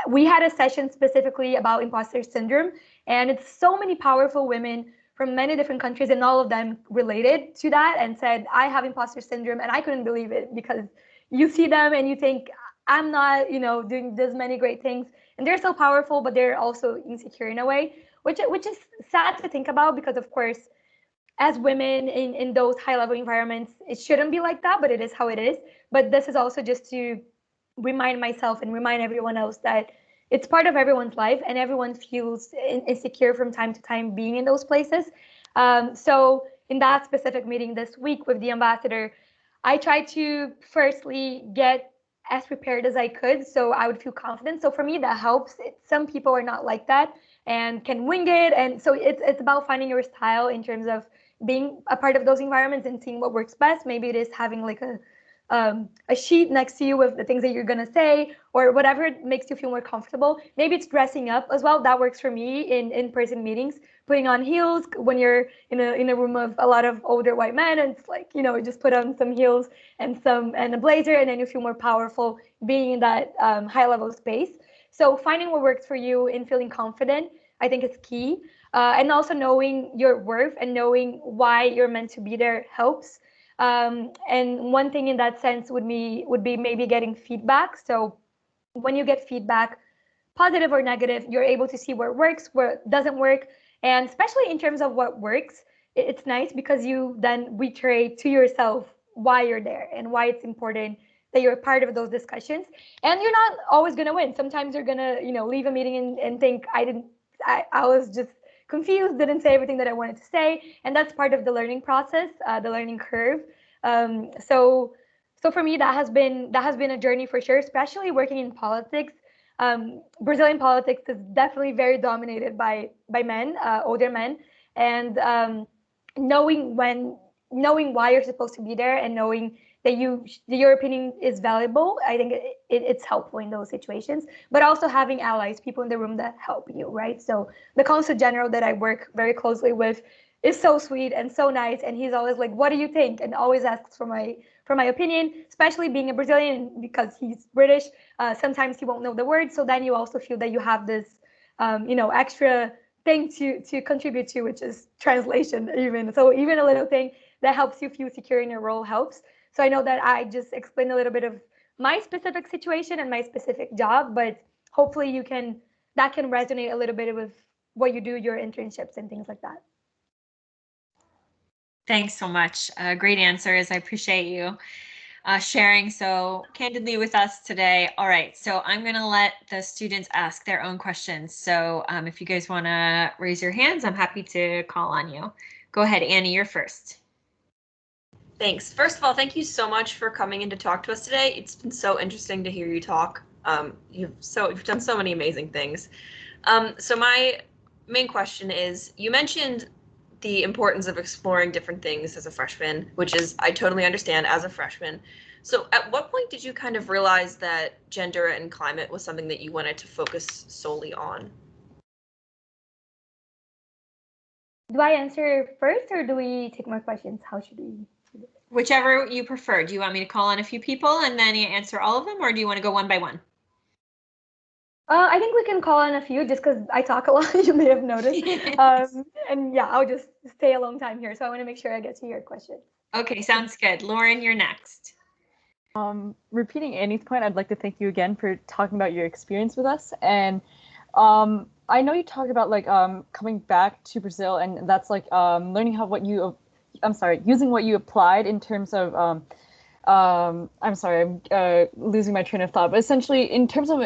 U: we had a session specifically about imposter syndrome, and it's so many powerful women from many different countries, and all of them related to that and said, I have imposter syndrome, and I couldn't believe it, because you see them and you think, I'm not, doing this many great things, and they're so powerful, but they're also insecure in a way, which is sad to think about, because of course, as women in those high level environments, it shouldn't be like that, but it is how it is. But this is also just to remind myself and remind everyone else that it's part of everyone's life, and everyone feels insecure from time to time being in those places. So in that specific meeting this week with the ambassador, I tried to firstly get as prepared as I could, so I would feel confident. So for me, that helps. Some people are not like that and can wing it, and so it's about finding your style in terms of being a part of those environments and seeing what works best. Maybe it is having like a sheet next to you with the things that you're gonna say, or whatever makes you feel more comfortable. Maybe it's dressing up as well. That works for me in in-person meetings. Putting on heels when you're in a room of a lot of older white men, and it's like, you just put on some heels and a blazer, and then you feel more powerful being in that high level space. So finding what works for you and feeling confident, I think, is key. And also knowing your worth and knowing why you're meant to be there helps. And one thing in that sense would be maybe getting feedback. So when you get feedback, positive or negative, you're able to see where it works, where it doesn't work. And especially in terms of what works, it's nice because you then reiterate to yourself why you're there and why it's important that you're a part of those discussions. And you're not always going to win. Sometimes you're going to, leave a meeting and think, I was just confused, didn't say everything that I wanted to say. And that's part of the learning process, the learning curve. So for me, that has been a journey for sure, especially working in politics. Brazilian politics is definitely very dominated by men, older men, and knowing why you're supposed to be there and knowing that your opinion is valuable, I think it's helpful in those situations. But also having allies, people in the room that help you, right? So the consul general that I work very closely with is so sweet and so nice, and he's always like, "What do you think?" and always asks for my opinion, especially being a Brazilian, because he's British. Sometimes he won't know the words, so then you also feel that you have this, extra thing to contribute to, which is translation even. So even a little thing that helps you feel secure in your role helps. So I know that I just explained a little bit of my specific situation and my specific job, but hopefully that can resonate a little bit with what you do, your internships and things like that.
A: Thanks so much. Great answers. I appreciate you sharing so candidly with us today. All right, so I'm going to let the students ask their own questions. So if you guys want to raise your hands, I'm happy to call on you. Go ahead, Annie, you're first.
B: Thanks. First of all, thank you so much for coming in to talk to us today. It's been so interesting to hear you talk. You've done so many amazing things. So my main question is, you mentioned the importance of exploring different things as a freshman, which is, I totally understand as a freshman. So at what point did you kind of realize that gender and climate was something that you wanted to focus solely on?
U: Do I answer first or do we take more questions? How should we do this?
A: Whichever you prefer. Do you want me to call on a few people and then you answer all of them, or do you want to go one by one?
U: I think we can call on a few just because I talk a lot, you may have noticed. And yeah, I'll just stay a long time here. So I want to make sure I get to your question.
A: Okay, sounds good. Lauren, you're next.
L: Repeating Annie's point, I'd like to thank you again for talking about your experience with us. And I know you talked about like coming back to Brazil, and that's like learning how using what you applied in terms of I'm sorry, I'm losing my train of thought, but essentially in terms of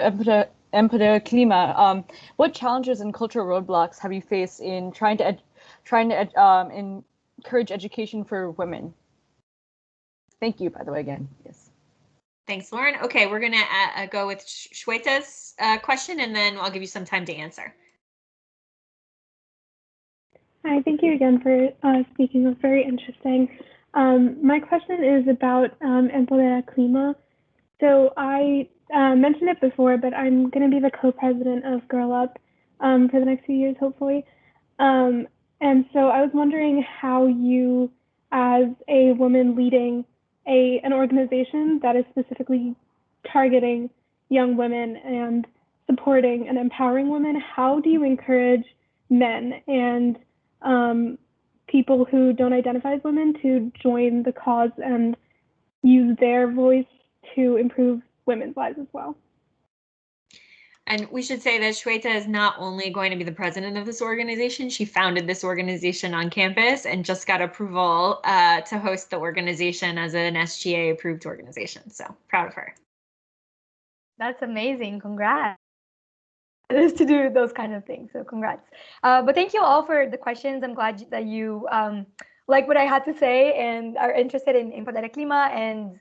L: Imposter Klima, what challenges and cultural roadblocks have you faced in trying to encourage education for women? Thank you, by the way, again. Yes.
A: Thanks, Lauren. Okay, we're going to go with Shweta's question, and then I'll give you some time to answer.
M: Hi, thank you again for speaking. It was very interesting. My question is about Imposter Klima. So I mentioned it before, but I'm going to be the co-president of Girl Up for the next few years, hopefully. And so I was wondering how you, as a woman leading an organization that is specifically targeting young women and supporting and empowering women, how do you encourage men and people who don't identify as women to join the cause and use their voice to improve women's lives as well?
A: And we should say that Shweta is not only going to be the president of this organization, she founded this organization on campus and just got approval to host the organization as an SGA approved organization. So proud of her.
U: That's amazing. Congrats. It is to do those kind of things. So congrats. But thank you all for the questions. I'm glad that you like what I had to say and are interested in Imposter Klima and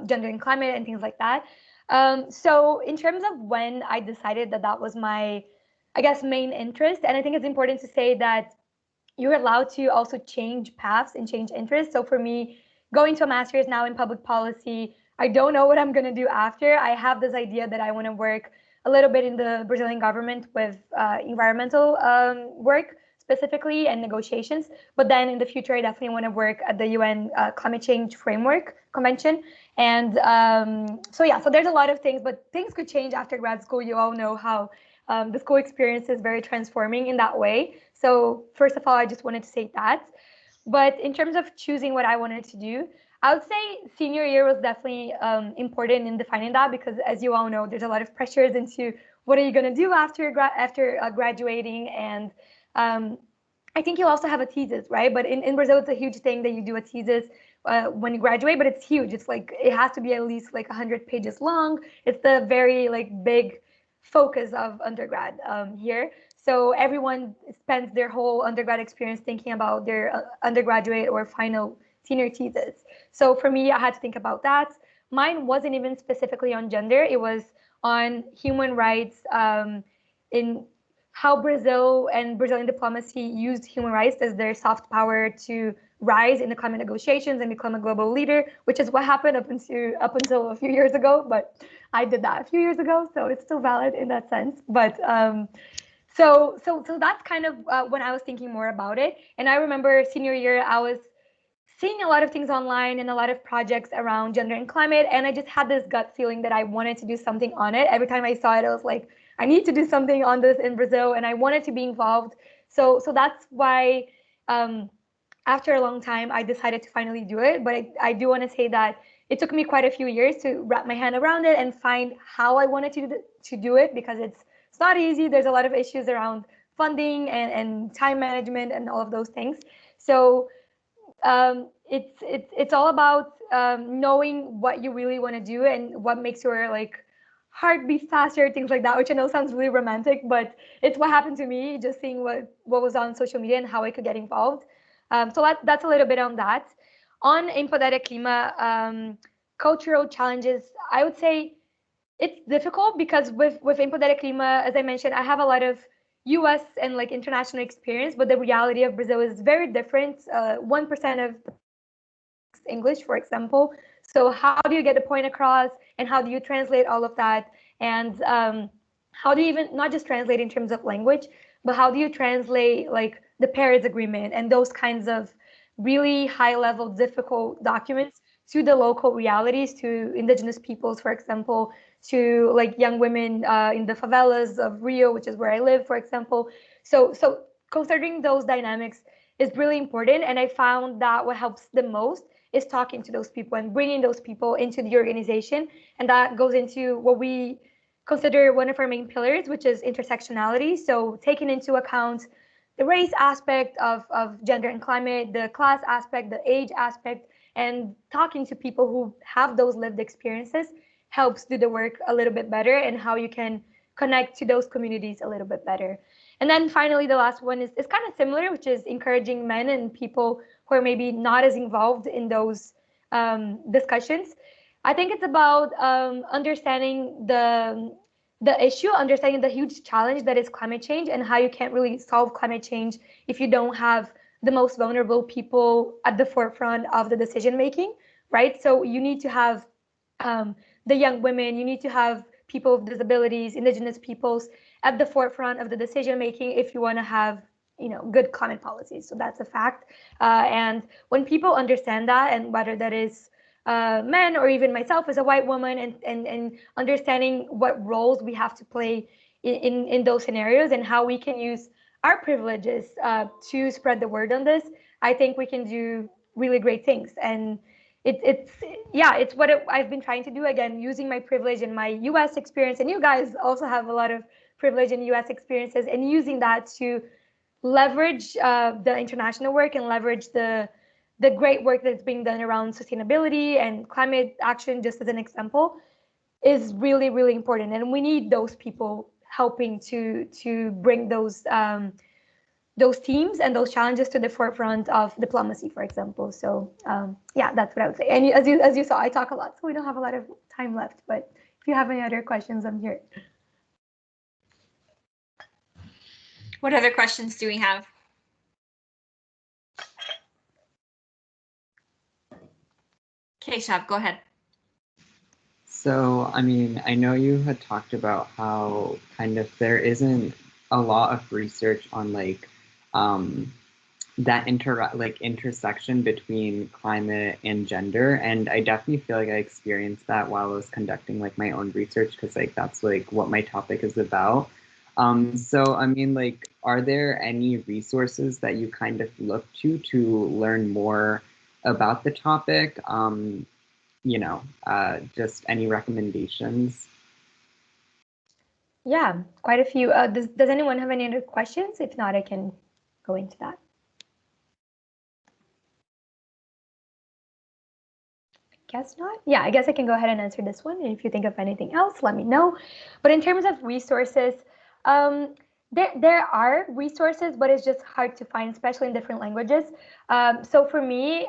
U: gender and climate and things like that. So in terms of when I decided that that was my, I guess, main interest, and I think it's important to say that you're allowed to also change paths and change interests. So for me, going to a master's now in public policy, I don't know what I'm going to do after. I have this idea that I want to work a little bit in the Brazilian government with environmental work specifically and negotiations. But then in the future, I definitely want to work at the UN Climate Change Framework Convention. And so there's a lot of things, but things could change after grad school. You all know how the school experience is very transforming in that way. So first of all, I just wanted to say that. But in terms of choosing what I wanted to do, I would say senior year was definitely important in defining that, because as you all know, there's a lot of pressures into what are you going to do after graduating. And I think you also have a thesis, right? But in Brazil, it's a huge thing that you do a thesis when you graduate, but it's huge. It's like, it has to be at least like 100 pages long. It's the very like big focus of undergrad here. So everyone spends their whole undergrad experience thinking about their undergraduate or final senior thesis. So for me, I had to think about that. Mine wasn't even specifically on gender. It was on human rights, in how Brazil and Brazilian diplomacy used human rights as their soft power to rise in the climate negotiations and become a global leader, which is what happened up until a few years ago. But I did that a few years ago, so it's still valid in that sense. But so that's kind of when I was thinking more about it. And I remember senior year, I was seeing a lot of things online and a lot of projects around gender and climate, and I just had this gut feeling that I wanted to do something on it. Every time I saw it, I was like, I need to do something on this in Brazil, and I wanted to be involved. So that's why after a long time, I decided to finally do it. But I do want to say that it took me quite a few years to wrap my hand around it and find how I wanted to do it, because it's not easy. There's a lot of issues around funding and time management and all of those things. So it's all about knowing what you really want to do and what makes your like heart beat faster, things like that, which I know sounds really romantic, but it's what happened to me, just seeing what was on social media and how I could get involved. So that's a little bit on that. on Imposter Klima, cultural challenges, I would say it's difficult because with Imposter Klima, as I mentioned, I have a lot of US and like international experience, but the reality of Brazil is very different. 1% of English, for example. So how do you get the point across, and how do you translate all of that? And how do you even not just translate in terms of language, but how do you translate like the Paris Agreement and those kinds of really high level, difficult documents to the local realities, to indigenous peoples, for example, to like young women in the favelas of Rio, which is where I live, for example. So considering those dynamics is really important, and I found that what helps the most is talking to those people and bringing those people into the organization. And that goes into what we consider one of our main pillars, which is intersectionality. So taking into account the race aspect of gender and climate, the class aspect, the age aspect, and talking to people who have those lived experiences helps do the work a little bit better, and how you can connect to those communities a little bit better. And then finally, the last one is kind of similar, which is encouraging men and people who are maybe not as involved in those discussions. I think it's about understanding the issue, understanding the huge challenge that is climate change, and how you can't really solve climate change if you don't have the most vulnerable people at the forefront of the decision making, right? So you need to have the young women, you need to have people with disabilities, indigenous peoples at the forefront of the decision making if you want to have good climate policies. So that's a fact. And when people understand that, and whether that is men or even myself as a white woman, and understanding what roles we have to play in those scenarios, and how we can use our privileges to spread the word on this, I think we can do really great things. And it's what I've been trying to do, again, using my privilege and my US experience. And you guys also have a lot of privilege and US experiences, and using that to leverage the international work, and leverage the great work that's being done around sustainability and climate action, just as an example, is really, really important. And we need those people helping to bring those teams and those challenges to the forefront of diplomacy, for example. So yeah, that's what I would say. And as you saw, I talk a lot, so we don't have a lot of time left. But if you have any other questions, I'm here.
A: What other questions do we have? Keshav, go ahead.
J: So, I mean, I know you had talked about how kind of there isn't a lot of research on like that intersection between climate and gender, and I definitely feel like I experienced that while I was conducting like my own research, because like that's like what my topic is about. So I mean, like, are there any resources that you kind of look to learn more about the topic? Just any recommendations?
U: Yeah, quite a few. Does anyone have any other questions? If not, I can go into that. Guess not. Yeah, I guess I can go ahead and answer this one. And if you think of anything else, let me know. But in terms of resources, there are resources, but it's just hard to find, especially in different languages. So for me,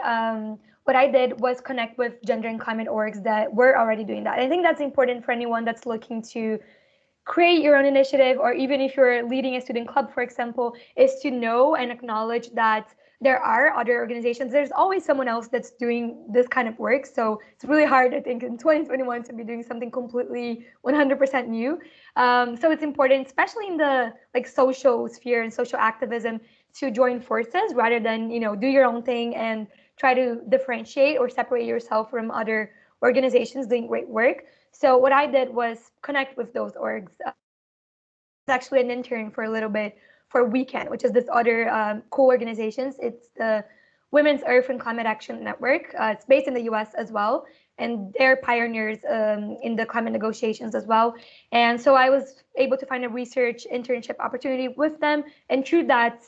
U: what I did was connect with gender and climate orgs that were already doing that. I think that's important for anyone that's looking to create your own initiative, or even if you're leading a student club, for example, is to know and acknowledge that there are other organizations. There's always someone else that's doing this kind of work. So it's really hard, I think, in 2021 to be doing something completely 100% new. So it's important, especially in the like social sphere and social activism, to join forces rather than do your own thing and try to differentiate or separate yourself from other organizations doing great work. So what I did was connect with those orgs. I was actually an intern for a little bit for Weekend, which is this other cool organizations. It's the Women's Earth and Climate Action Network. It's based in the US as well, and they're pioneers in the climate negotiations as well. And so I was able to find a research internship opportunity with them, and through that,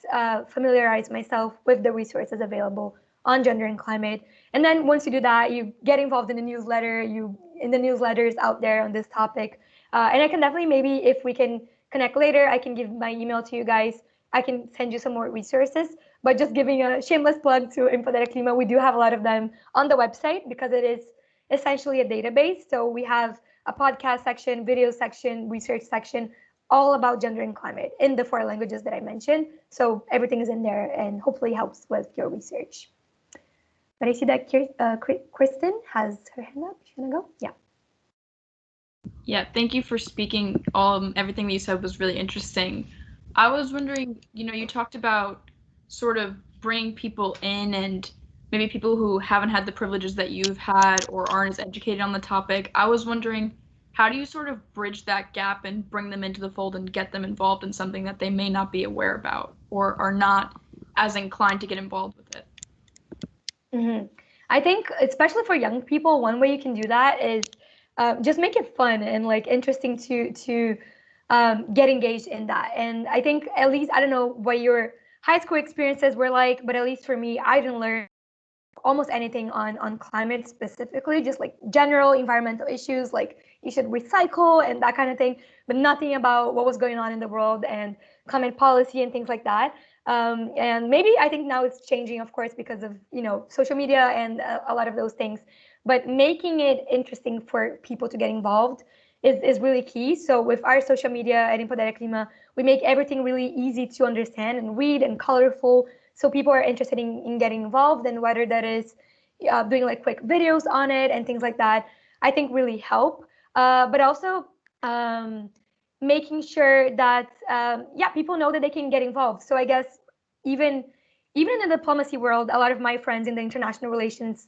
U: familiarize myself with the resources available on gender and climate. And then once you do that, you get involved in the newsletter, in the newsletters out there on this topic. And I can definitely, maybe if we can connect later, I can give my email to you guys. I can send you some more resources. but just giving a shameless plug to Imposter Klima, we do have a lot of them on the website because it is essentially a database. So we have a podcast section, video section, research section, all about gender and climate in the 4 languages that I mentioned. So everything is in there and hopefully helps with your research. But I see that Kristen has her hand up. She's gonna go? Yeah.
K: Yeah, thank you for speaking. Everything that you said was really interesting. I was wondering, you talked about sort of bringing people in and maybe people who haven't had the privileges that you've had or aren't as educated on the topic. I was wondering, how do you sort of bridge that gap and bring them into the fold and get them involved in something that they may not be aware about or are not as inclined to get involved with it?
U: Mm-hmm. I think, especially for young people, one way you can do that is just make it fun and like interesting to get engaged in that. And I think at least, I don't know what your high school experiences were like, but at least for me, I didn't learn almost anything on climate specifically, just like general environmental issues, like you should recycle and that kind of thing, but nothing about what was going on in the world and climate policy and things like that. And maybe I think now it's changing, of course, because of social media and a lot of those things. But making it interesting for people to get involved is really key. So with our social media at Impoder Klima, we make everything really easy to understand and read and colorful. So people are interested in getting involved, and whether that is doing like quick videos on it and things like that, I think really help. But also making sure that people know that they can get involved. So I guess even in the diplomacy world, a lot of my friends in the international relations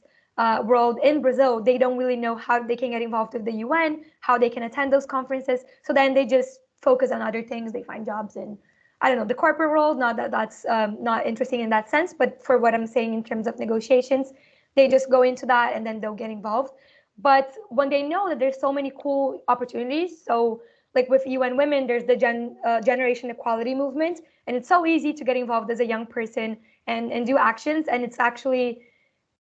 U: world in Brazil, they don't really know how they can get involved with the UN, how they can attend those conferences. So then they just focus on other things. They find jobs in, I don't know, the corporate world. Not that that's not interesting in that sense, but for what I'm saying in terms of negotiations, they just go into that and then they'll get involved. But when they know that there's so many cool opportunities, so like with UN Women, there's the generation equality movement, and it's so easy to get involved as a young person and do actions. And it's actually,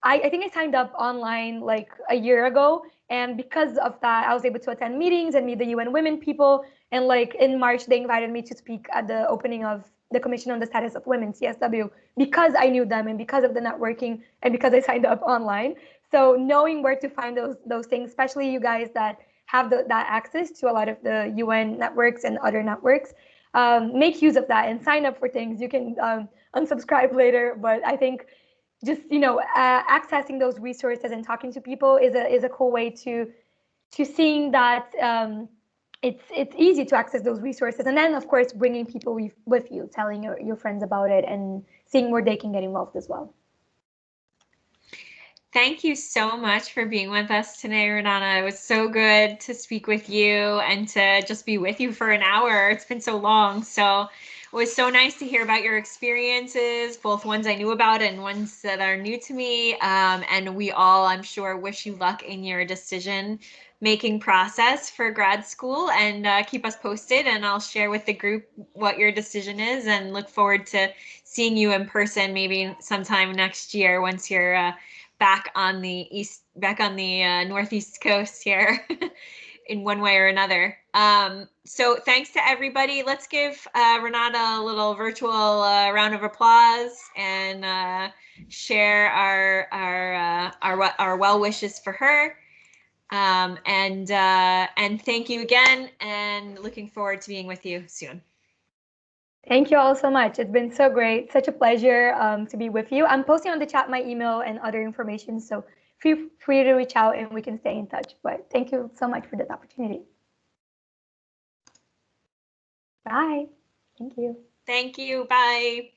U: I think I signed up online like a year ago, and because of that, I was able to attend meetings and meet the UN Women people. And like in March, they invited me to speak at the opening of the Commission on the Status of Women, CSW, because I knew them and because of the networking and because I signed up online. So knowing where to find those things, especially you guys that have that access to a lot of the UN networks and other networks, make use of that and sign up for things. You can unsubscribe later, but I think just accessing those resources and talking to people is a cool way to seeing that it's easy to access those resources, and then of course bringing people with you, telling your friends about it and seeing where they can get involved as well.
A: Thank you so much for being with us today, Renata. It was so good to speak with you and to just be with you for an hour. It's been so long. So it was so nice to hear about your experiences, both ones I knew about and ones that are new to me. And we all, I'm sure, wish you luck in your decision-making process for grad school, and keep us posted, and I'll share with the group what your decision is and look forward to seeing you in person maybe sometime next year once you're back on the northeast coast here in one way or another. So thanks to everybody. Let's give Renata a little virtual round of applause and share our well wishes for her. And thank you again, and looking forward to being with you soon.
U: Thank you all so much. It's been so great. Such a pleasure to be with you. I'm posting on the chat my email and other information, so feel free to reach out and we can stay in touch. But thank you so much for this opportunity. Bye. Thank you.
A: Thank you. Bye.